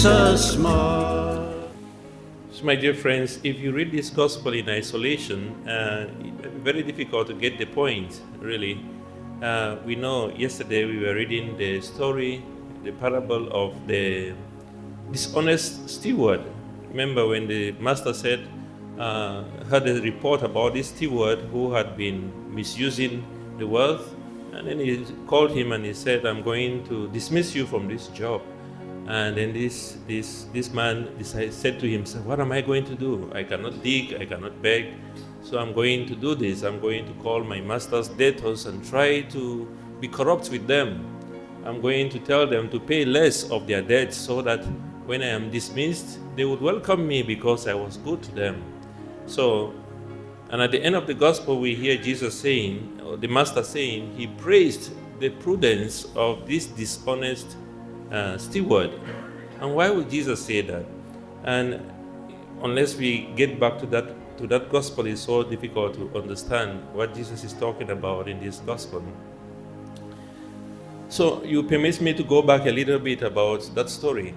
Jesus more. So my dear friends, if you read this gospel in isolation, it's very difficult to get the point, really. We know yesterday we were reading the story, the parable of the dishonest steward. Remember when the master said, heard a report about this steward who had been misusing the wealth, and then he called him and he said, I'm going to dismiss you from this job. And then this man said to himself, what am I going to do? I cannot dig, I cannot beg, so I'm going to do this. I'm going to call my master's debtors and try to be corrupt with them. I'm going to tell them to pay less of their debts so that when I am dismissed, they would welcome me because I was good to them. So, and at the end of the gospel, we hear Jesus saying, or the master saying, he praised the prudence of this dishonest steward. And why would Jesus say that? And unless we get back to that gospel, it's so difficult to understand what Jesus is talking about in this gospel. So you permit me to go back a little bit about that story.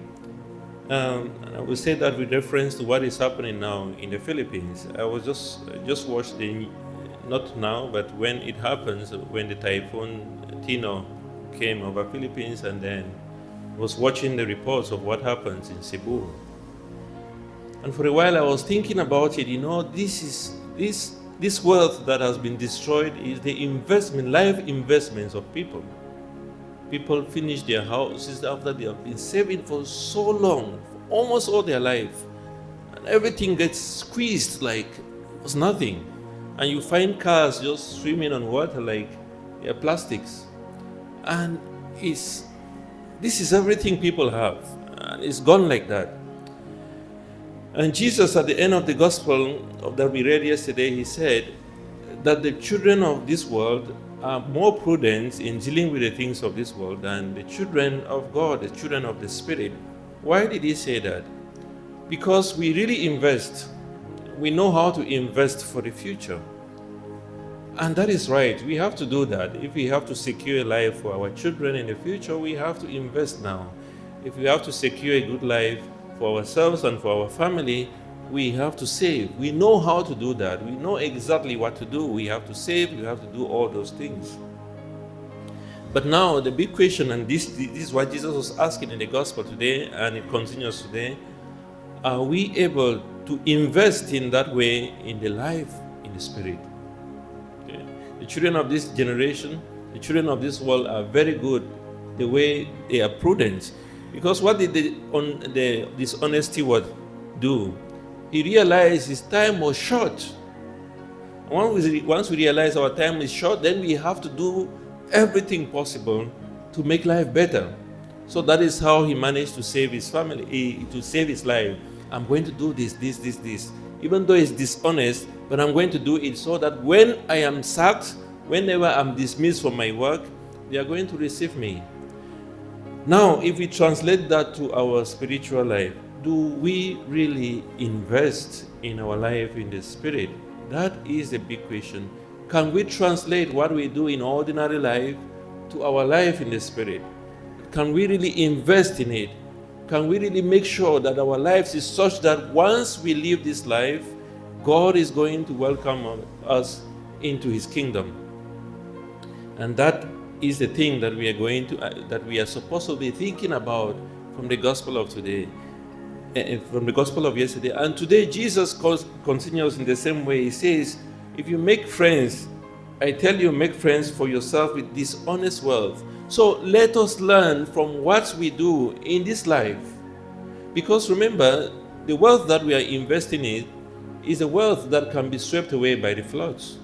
I will say that with reference to what is happening now in the Philippines. I was just watched not now, but when it happens, when the typhoon Tino came over Philippines, and then was watching the reports of what happens in Cebu. And for a while I was thinking about it, this wealth that has been destroyed is the investment, life investments of people. People finish their houses after they have been saving for so long, for almost all their life. And everything gets squeezed like it was nothing. And you find cars just swimming on water like they're plastics. And this is everything people have. And it's gone like that. And Jesus, at the end of the gospel that we read yesterday, he said that the children of this world are more prudent in dealing with the things of this world than the children of God, the children of the Spirit. Why did he say that? Because we really invest. We know how to invest for the future. And that is right. We have to do that. If we have to secure a life for our children in the future, we have to invest now. If we have to secure a good life for ourselves and for our family, we have to save. We know how to do that. We know exactly what to do. We have to save. We have to do all those things. But now the big question, and this is what Jesus was asking in the gospel today, and it continues today, are we able to invest in that way in the life in the Spirit? Okay. The children of this generation, the children of this world are very good the way they are prudent. Because what did the dishonest steward do? He realized his time was short. Once we realize our time is short, then we have to do everything possible to make life better. So that is how he managed to save his family, to save his life. I'm going to do this. Even though it's dishonest, but I'm going to do it so that when I am sacked, whenever I'm dismissed from my work, they are going to receive me. Now, if we translate that to our spiritual life, do we really invest in our life in the Spirit? That is the big question. Can we translate what we do in ordinary life to our life in the Spirit? Can we really invest in it? Can we really make sure that our lives is such that once we live this life, God is going to welcome us into His kingdom? And that is the thing that we are supposed to be thinking about from the gospel of today. From the gospel of yesterday. And today Jesus continues in the same way. He says, if you make friends, I tell you, make friends for yourself with dishonest wealth. So let us learn from what we do in this life. Because remember, the wealth that we are investing in is a wealth that can be swept away by the floods.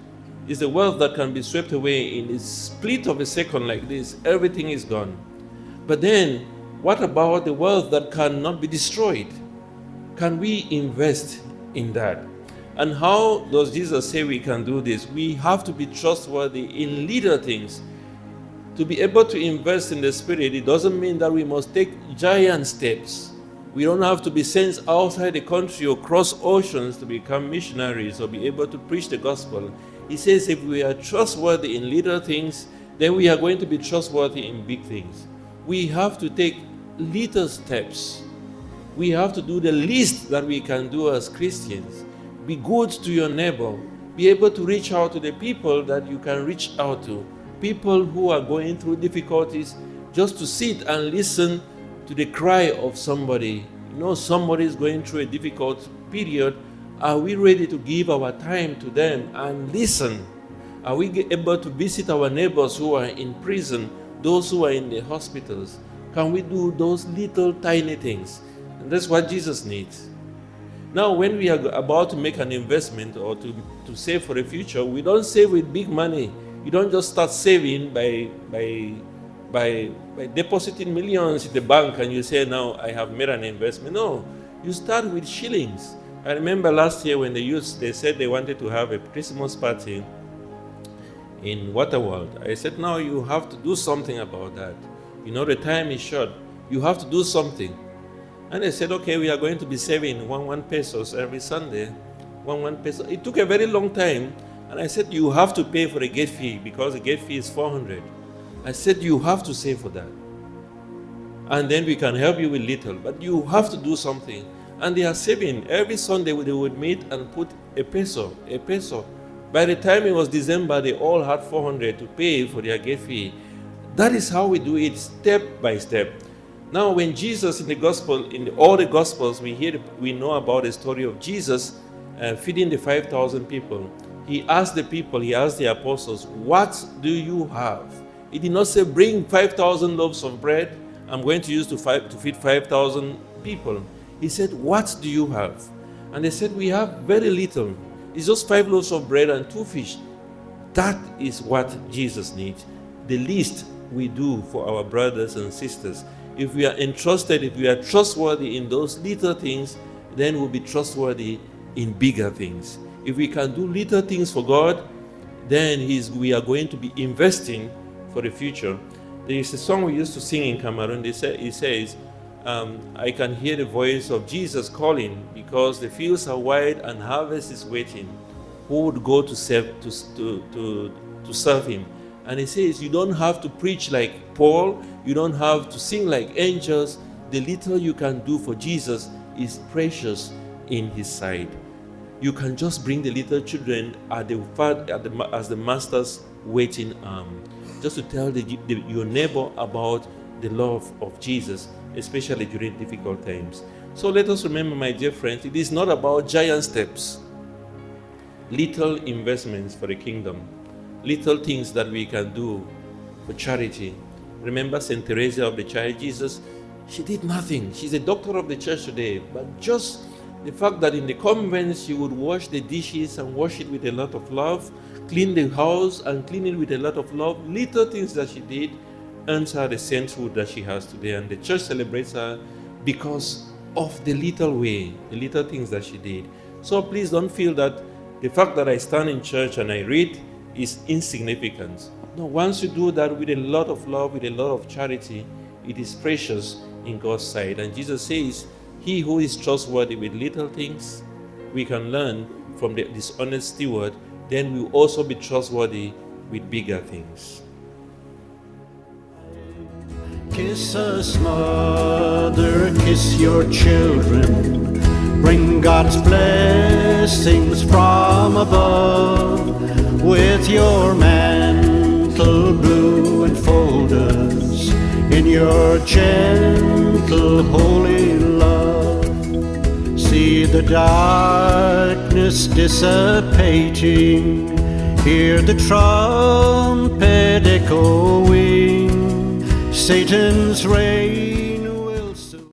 It's a wealth that can be swept away in a split of a second like this. Everything is gone. But then, what about the wealth that cannot be destroyed? Can we invest in that? And how does Jesus say we can do this? We have to be trustworthy in little things. To be able to invest in the Spirit, it doesn't mean that we must take giant steps. We don't have to be sent outside the country or cross oceans to become missionaries or be able to preach the gospel. He says if we are trustworthy in little things, then we are going to be trustworthy in big things. We have to take little steps We have to do the least that we can do as Christians. Be good to your neighbor. Be able to reach out to the people that you can reach out to. People who are going through difficulties, just to sit and listen to the cry of somebody. You know, somebody is going through a difficult period. Are we ready to give our time to them and listen? Are we able to visit our neighbors who are in prison, those who are in the hospitals? Can we do those little tiny things? And that's what Jesus needs. Now, when we are about to make an investment or to save for the future, we don't save with big money. You don't just start saving by depositing millions in the bank and you say, now I have made an investment. No, you start with shillings. I remember last year when they said they wanted to have a Christmas party in Waterworld. I said, now you have to do something about that. You know, the time is short. You have to do something. And they said, okay, we are going to be saving one pesos every Sunday. One peso. It took a very long time. And I said, you have to pay for the gate fee because the gate fee is 400. I said, you have to save for that. And then we can help you with little. But you have to do something. And they are saving. Every Sunday they would meet and put a peso. By the time it was December, they all had 400 to pay for their gate fee. That is how we do it, step by step. Now, when Jesus in the gospel, in all the gospels, we know about the story of Jesus feeding the 5,000 people. He asked the apostles, what do you have? He did not say, bring 5,000 loaves of bread, I'm going to use to feed 5,000 people. He said, what do you have? And they said, we have very little. It's just 5 loaves of bread and 2 fish. That is what Jesus needs. The least we do for our brothers and sisters. If we are entrusted, if we are trustworthy in those little things, then we'll be trustworthy in bigger things. If we can do little things for God, then we are going to be investing for the future. There is a song we used to sing in Cameroon. It says, I can hear the voice of Jesus calling because the fields are wide and harvest is waiting. Who would go to serve him? And he says, you don't have to preach like Paul. You don't have to sing like angels. The little you can do for Jesus is precious in his sight. You can just bring the little children as the master's waiting arm, just to tell your neighbor about the love of Jesus, especially during difficult times. So let us remember, my dear friends, it is not about giant steps, little investments for the kingdom, little things that we can do for charity. Remember St. Teresa of the Child Jesus? She did nothing. She's a doctor of the church today, but just the fact that in the convent she would wash the dishes and wash it with a lot of love, clean the house and clean it with a lot of love, little things that she did earns her the sainthood that she has today. And the church celebrates her because of the little things that she did. So please don't feel that the fact that I stand in church and I read is insignificant. No, once you do that with a lot of love, with a lot of charity, it is precious in God's sight. And Jesus says, he who is trustworthy with little things, we can learn from the dishonest steward, then we will also be trustworthy with bigger things. Kiss us, mother, kiss your children. Bring God's blessings from above. With your mantle blue enfold us in your gentle holy love. See the darkness dissipating, hear the trumpet echoing, Satan's rage